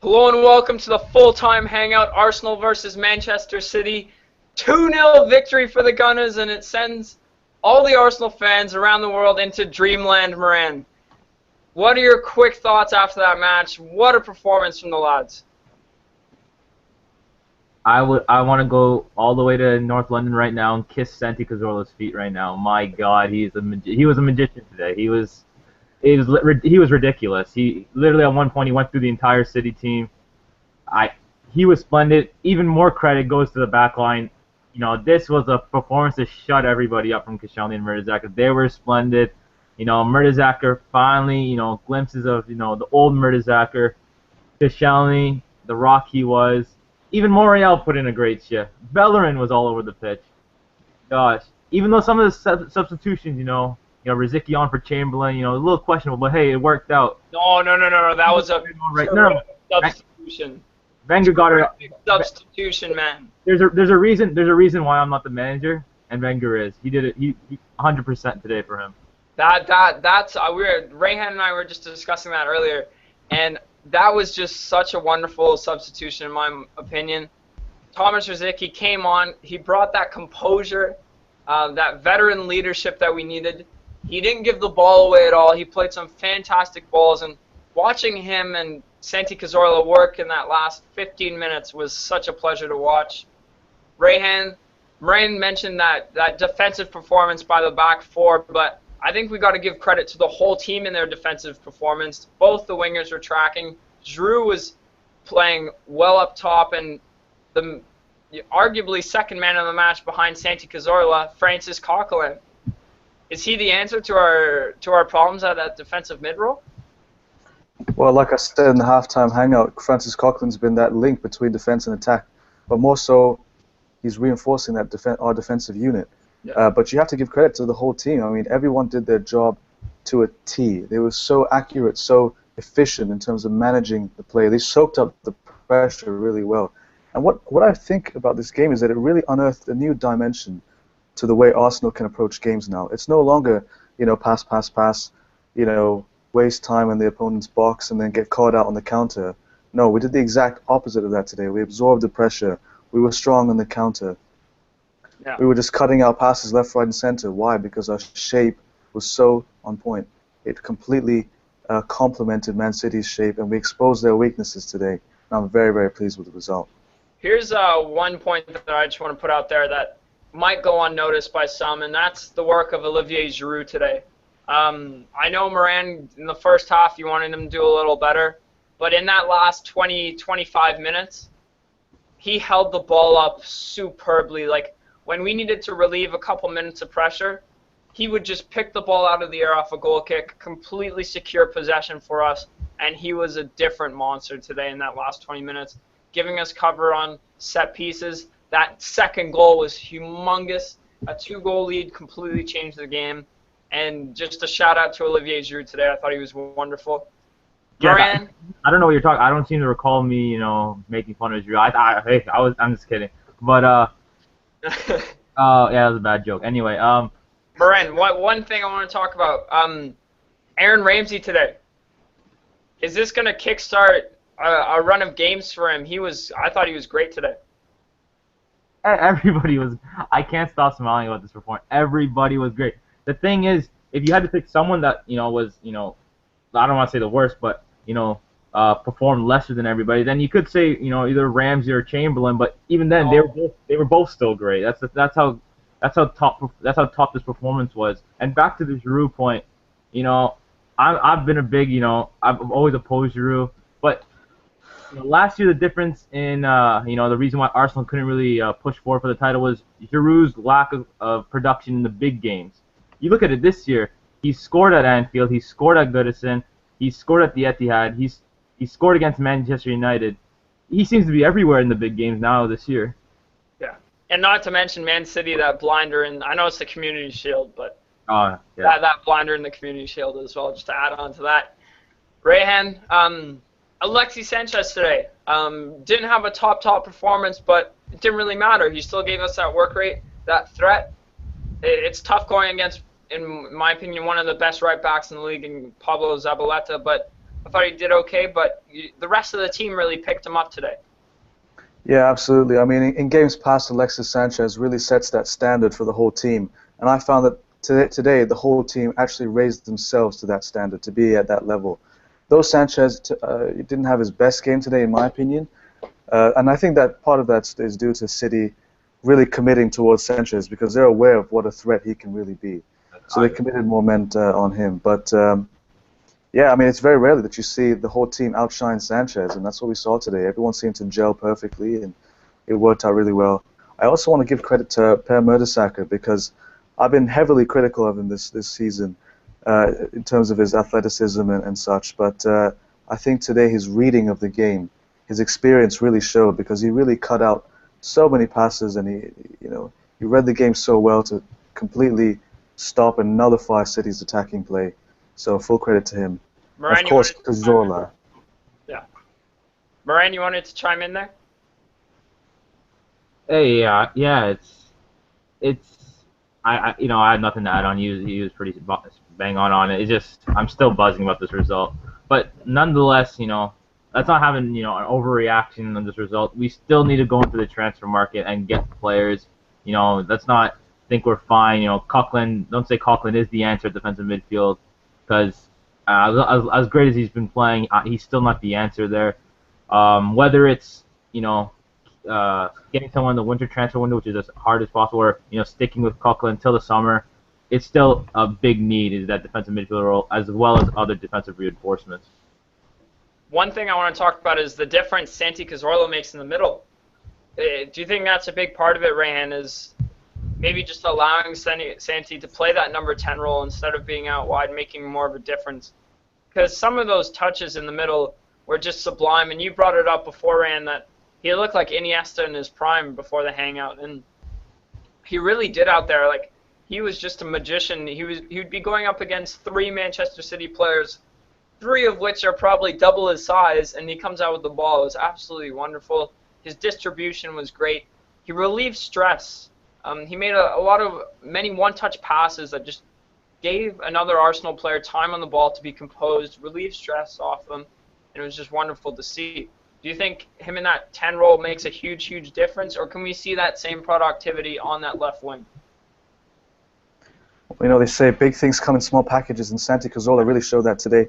Hello and welcome to the full-time hangout, Arsenal versus Manchester City. 2-0 victory for the Gunners, and it sends all the Arsenal fans around the world into dreamland, Moran. What are your quick thoughts after that match? What a performance from the lads. I want to go all the way to North London right now and kiss Santi Cazorla's feet right now. My God, he was a magician today. He was ridiculous. He literally at one point he went through the entire City team. He was splendid. Even more credit goes to the back line. This was a performance to shut everybody up from Koscielny and Mertesacker. They were splendid. Mertesacker finally, glimpses of, the old Mertesacker. Koscielny, the rock he was. Even Moriel put in a great shift. Bellerin was all over the pitch. Gosh, even though some of the substitutions, Riziki on for Chamberlain, a little questionable, but hey, it worked out. No, that was a substitution. Wenger got it. Substitution, man. There's a reason why I'm not the manager, and Wenger is. He did it. He 100% today for him. That's Rayhan and I were just discussing that earlier, and that was just such a wonderful substitution in my opinion. Thomas Riziki came on. He brought that composure, that veteran leadership that we needed. He didn't give the ball away at all. He played some fantastic balls, and watching him and Santi Cazorla work in that last 15 minutes was such a pleasure to watch. Moran mentioned that defensive performance by the back four, but I think we got to give credit to the whole team in their defensive performance. Both the wingers were tracking. Giroud was playing well up top, and the arguably second man of the match behind Santi Cazorla, Francis Coquelin. Is he the answer to our problems at that defensive mid role? Well, like I said in the halftime hangout, Francis Coquelin's been that link between defense and attack, but more so, he's reinforcing that our defensive unit. Yeah. But you have to give credit to the whole team. I mean, everyone did their job to a T. They were so accurate, so efficient in terms of managing the play. They soaked up the pressure really well. And what I think about this game is that it really unearthed a new dimension to the way Arsenal can approach games now. It's no longer, pass, waste time in the opponent's box and then get caught out on the counter. No, we did the exact opposite of that today. We absorbed the pressure. We were strong on the counter. Yeah. We were just cutting out passes left, right, and center. Why? Because our shape was so on point. It completely complemented Man City's shape, and we exposed their weaknesses today. And I'm very, very pleased with the result. Here's one point that I just want to put out there that might go unnoticed by some, and that's the work of Olivier Giroud today. I know Moran, in the first half, you wanted him to do a little better, but in that last 20-25 minutes, he held the ball up superbly. Like, when we needed to relieve a couple minutes of pressure, he would just pick the ball out of the air off a goal kick, completely secure possession for us, and he was a different monster today in that last 20 minutes, giving us cover on set pieces. That second goal was humongous. A 2-goal lead completely changed the game. And just a shout-out to Olivier Giroud today. I thought he was wonderful. Yeah, Moran? I don't know what you're talking. I don't seem to recall me, making fun of Giroud. I'm just kidding. But yeah, that was a bad joke. Anyway, Moran, one thing I want to talk about. Aaron Ramsey today. Is this going to kickstart a run of games for him? I thought he was great today. Everybody was. I can't stop smiling about this performance. Everybody was great. The thing is, if you had to pick someone that was I don't want to say the worst, but performed lesser than everybody, then you could say either Ramsey or Chamberlain. But even then, they were both still great. That's how top this performance was. And back to the Giroud point, I've been a big I've always opposed Giroud, but last year the difference in the reason why Arsenal couldn't really push forward for the title was Giroud's lack of production in the big games. You look at it this year, he scored at Anfield, he scored at Goodison, he scored at the Etihad, he scored against Manchester United. He seems to be everywhere in the big games now this year. Yeah, and not to mention Man City, that blinder, and I know it's the Community Shield, but yeah. that blinder in the Community Shield as well, just to add on to that. Rayhan, Alexis Sanchez today didn't have a top performance, but it didn't really matter. He still gave us that work rate, that threat. It's tough going against, in my opinion, one of the best right backs in the league in Pablo Zabaleta, but I thought he did okay, but the rest of the team really picked him up today. Yeah, absolutely. I mean, in games past, Alexis Sanchez really sets that standard for the whole team. And I found that today the whole team actually raised themselves to that standard, to be at that level. Though Sanchez didn't have his best game today, in my opinion, and I think that part of that is due to City really committing towards Sanchez because they're aware of what a threat he can really be. So they committed more men on him. But yeah, I mean, it's very rarely that you see the whole team outshine Sanchez, and that's what we saw today. Everyone seemed to gel perfectly, and it worked out really well. I also want to give credit to Per Mertesacker because I've been heavily critical of him this season in terms of his athleticism and such, but I think today his reading of the game, his experience really showed because he really cut out so many passes, and he read the game so well to completely stop and nullify City's attacking play. So full credit to him. Moran, of course, Cazorla. Yeah. Moran, you wanted to chime in there? Hey, yeah, I had nothing to add on. He was pretty bang on it. It's just I'm still buzzing about this result, but nonetheless, let's not have an overreaction on this result. We still need to go into the transfer market and get players. Let's not think we're fine. Don't say Coquelin is the answer at defensive midfield, because as great as he's been playing, he's still not the answer there. Whether it's getting someone in the winter transfer window, which is as hard as possible, or sticking with Coquelin until the summer, it's still a big need is that defensive midfielder role as well as other defensive reinforcements. One thing I want to talk about is the difference Santi Cazorla makes in the middle. Do you think that's a big part of it, Rayhan, is maybe just allowing Santi to play that number 10 role instead of being out wide, making more of a difference? Because some of those touches in the middle were just sublime, and you brought it up before, Rayhan, that he looked like Iniesta in his prime before the hangout, and he really did out there. Like, he was just a magician. He'd be going up against 3 Manchester City players, 3 of which are probably double his size, and he comes out with the ball. It was absolutely wonderful. His distribution was great. He relieved stress. He made many one-touch passes that just gave another Arsenal player time on the ball to be composed, relieve stress off them, and it was just wonderful to see. Do you think him in that 10 role makes a huge, huge difference, or can we see that same productivity on that left wing? They say big things come in small packages, and Santi Cazorla really showed that today.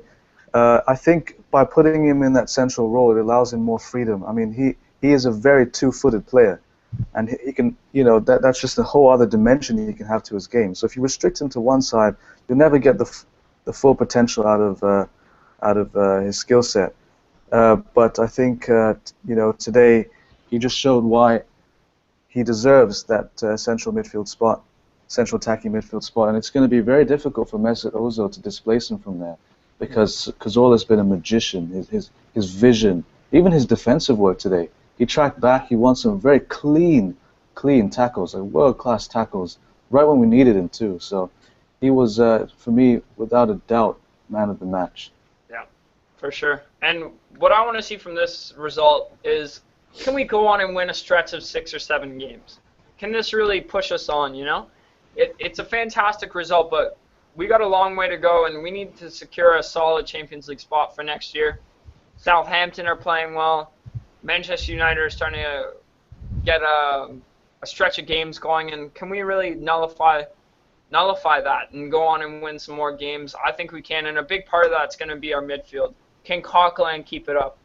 I think by putting him in that central role, it allows him more freedom. I mean, he is a very two-footed player, and he can, that's just a whole other dimension he can have to his game. So if you restrict him to one side, you'll never get the full potential out of his skill set. But I think today he just showed why he deserves that central attacking midfield spot, and it's going to be very difficult for Mesut Ozil to displace him from there, because Cazorla's been a magician. His vision, even his defensive work today. He tracked back. He won some very clean tackles, like world-class tackles, right when we needed him too. So he was, for me, without a doubt, man of the match. Yeah, for sure. And what I want to see from this result is, can we go on and win a stretch of 6 or 7 games? Can this really push us on, It's a fantastic result, but we got a long way to go, and we need to secure a solid Champions League spot for next year. Southampton are playing well. Manchester United are starting to get a stretch of games going, and can we really nullify that and go on and win some more games? I think we can, and a big part of that's going to be our midfield. Can Coquelin keep it up?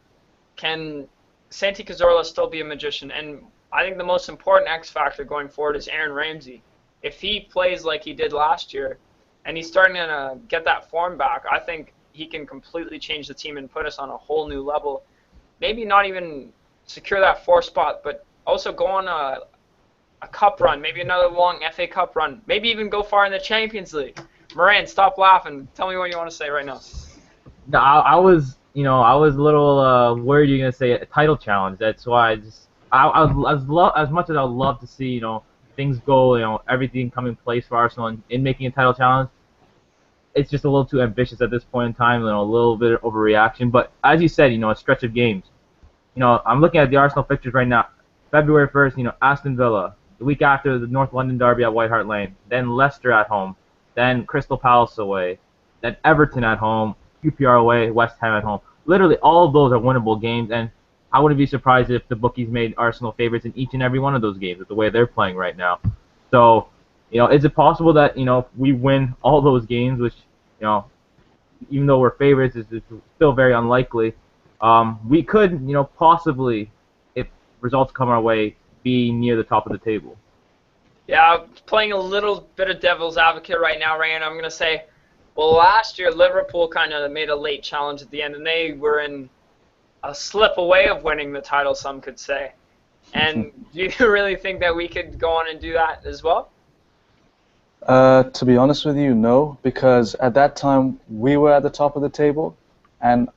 Can Santi Cazorla still be a magician? And I think the most important X factor going forward is Aaron Ramsey. If he plays like he did last year, and he's starting to get that form back, I think he can completely change the team and put us on a whole new level. Maybe not even secure that 4th spot, but also go on a cup run, maybe another long FA Cup run, maybe even go far in the Champions League. Moran, stop laughing. Tell me what you want to say right now. No, I was a little worried you're gonna say a title challenge. That's why as much as I'd love to see things go, everything come in place for Arsenal in making a title challenge, it's just a little too ambitious at this point in time. A little bit of overreaction. But as you said, a stretch of games. I'm looking at the Arsenal fixtures right now. February 1st, Aston Villa. The week after, the North London derby at White Hart Lane. Then Leicester at home. Then Crystal Palace away. Then Everton at home. QPR away, West Ham at home. Literally, all of those are winnable games, and I wouldn't be surprised if the bookies made Arsenal favorites in each and every one of those games with the way they're playing right now. So, is it possible that, if we win all those games, which, even though we're favorites, is still very unlikely, we could, possibly, if results come our way, be near the top of the table. Yeah, playing a little bit of devil's advocate right now, Ryan. I'm going to say, well, last year Liverpool kind of made a late challenge at the end, and they were in a slip away of winning the title, some could say. And do you really think that we could go on and do that as well? To be honest with you, no, because at that time we were at the top of the table, and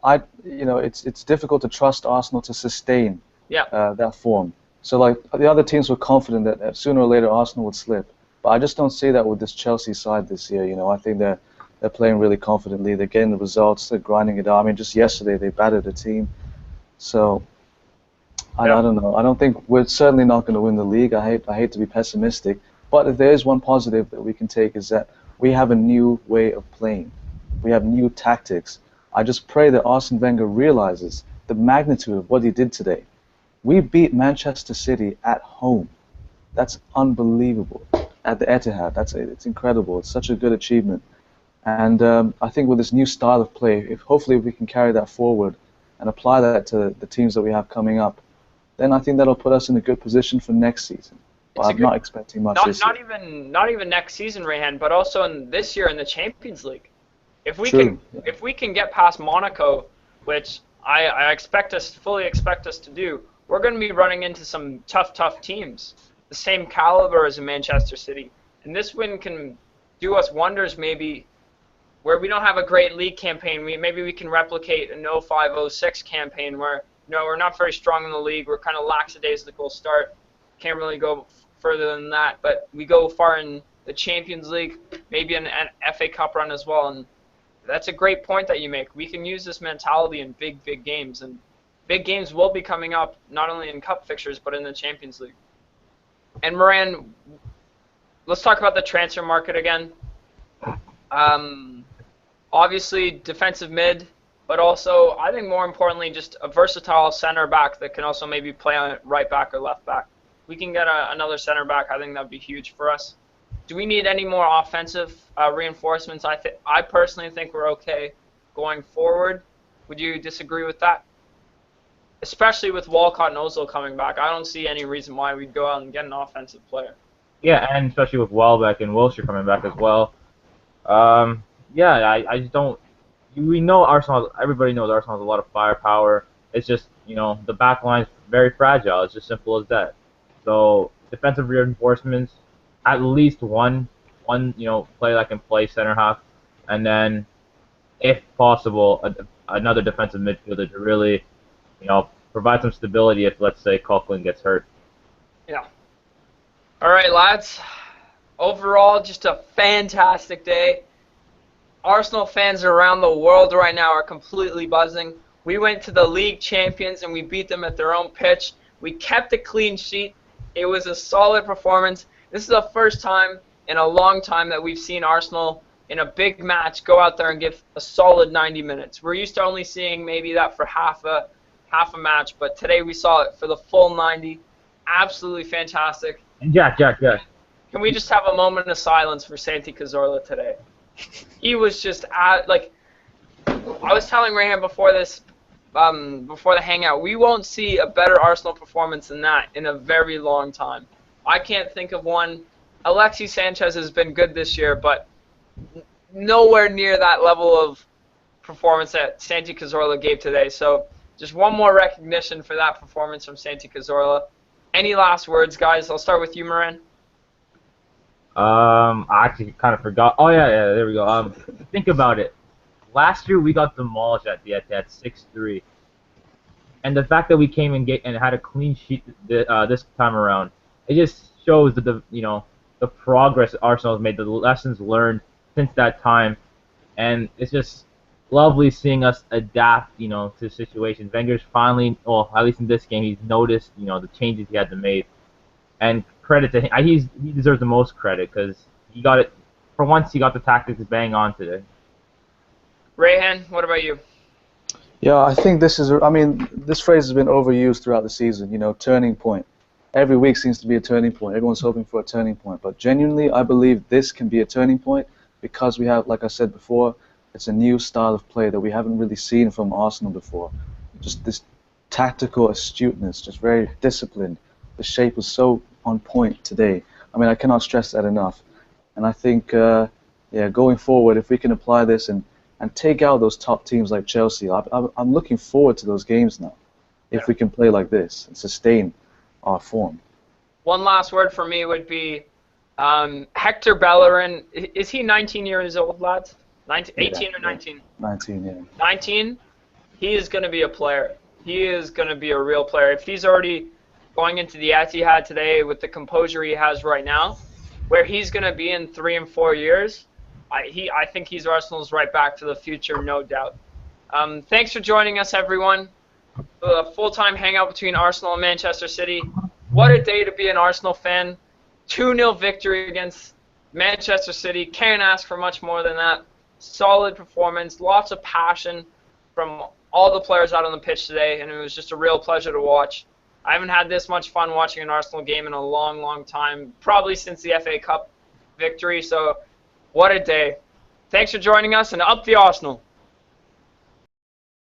it's difficult to trust Arsenal to sustain that form. So like the other teams were confident that sooner or later Arsenal would slip, but I just don't see that with this Chelsea side this year. I think they're playing really confidently. They're getting the results. They're grinding it out. I mean, just yesterday they battered a team. So I don't know. I don't think we're certainly not going to win the league. I hate to be pessimistic, but if there is one positive that we can take is that we have a new way of playing. We have new tactics. I just pray that Arsene Wenger realizes the magnitude of what he did today. We beat Manchester City at home. That's unbelievable. At the Etihad, it's incredible. It's such a good achievement. And I think with this new style of play, hopefully we can carry that forward and apply that to the teams that we have coming up, then I think that'll put us in a good position for next season. But I'm not expecting much this year. Not even next season, Rayhan, but also in this year in the Champions League. If we can get past Monaco, which I fully expect us to do, we're going to be running into some tough teams, the same caliber as a Manchester City. And this win can do us wonders maybe where we don't have a great league campaign. Maybe we can replicate an 05-06 campaign where we're not very strong in the league. We're kind of lackadaisical start. Can't really go further than that. But we go far in the Champions League, maybe an FA Cup run as well. And that's a great point that you make. We can use this mentality in big games. And big games will be coming up, not only in cup fixtures, but in the Champions League. And Moran, let's talk about the transfer market again. Obviously, defensive mid, but also, I think more importantly, just a versatile center back that can also maybe play on right back or left back. We can get another center back. I think that would be huge for us. Do we need any more offensive reinforcements? I personally think we're okay going forward. Would you disagree with that? Especially with Walcott and Ozil coming back, I don't see any reason why we'd go out and get an offensive player. Yeah, and especially with Welbeck and Wilshere coming back as well. I just don't. We know Arsenal. Everybody knows Arsenal has a lot of firepower. It's just the back line's very fragile. It's just simple as that. So defensive reinforcements, at least one player that can play center half, and then if possible another defensive midfielder to really provide some stability if, let's say, Coughlin gets hurt. Yeah. All right, lads. Overall, just a fantastic day. Arsenal fans around the world right now are completely buzzing. We went to the league champions and we beat them at their own pitch. We kept a clean sheet. It was a solid performance. This is the first time in a long time that we've seen Arsenal in a big match go out there and give a solid 90 minutes. We're used to only seeing maybe that for half a match, but today we saw it for the full 90. Absolutely fantastic. Jack. Can we just have a moment of silence for Santi Cazorla today? He was just I was telling Rayhan before this, before the hangout, we won't see a better Arsenal performance than that in a very long time. I can't think of one. Alexis Sanchez has been good this year, but nowhere near that level of performance that Santi Cazorla gave today. So just one more recognition for that performance from Santi Cazorla. Any last words, guys? I'll start with you, Moran. I actually kind of forgot. Oh, yeah, there we go. Think about it. Last year, we got demolished at the Etihad 6-3. And the fact that we came and had a clean sheet this time around, it just shows the progress Arsenal has made, the lessons learned since that time. And it's just lovely seeing us adapt, to situations. Wenger's finally, well, at least in this game, he's noticed, the changes he had to make. And credit to him. He deserves the most credit because he got it. For once, he got the tactics bang on today. Rayhan, what about you? Yeah, I think this is. I mean, this phrase has been overused throughout the season. You know, turning point. Every week seems to be a turning point. Everyone's hoping for a turning point, but genuinely, I believe this can be a turning point because we have, like I said before, it's a new style of play that we haven't really seen from Arsenal before. Just this tactical astuteness, just very disciplined. The shape was so on point today. I mean, I cannot stress that enough. And I think, yeah, going forward, if we can apply this and take out those top teams like Chelsea, I'm looking forward to those games now. If we can play like this and sustain our form. One last word for me would be Hector Bellerin. Is he 19 years old, lads? 19, 18 or 19? 19, yeah. 19? He is going to be a player. He is going to be a real player. If he's already going into the Etihad today with the composure he has right now, where he's going to be in 3 and 4 years, I think he's Arsenal's right back to the future, no doubt. Thanks for joining us, everyone. A full-time hangout between Arsenal and Manchester City. What a day to be an Arsenal fan. 2-0 victory against Manchester City. Can't ask for much more than that. Solid performance, lots of passion from all the players out on the pitch today, and it was just a real pleasure to watch. I haven't had this much fun watching an Arsenal game in a long, long time, probably since the FA Cup victory, so what a day. Thanks for joining us, and up the Arsenal.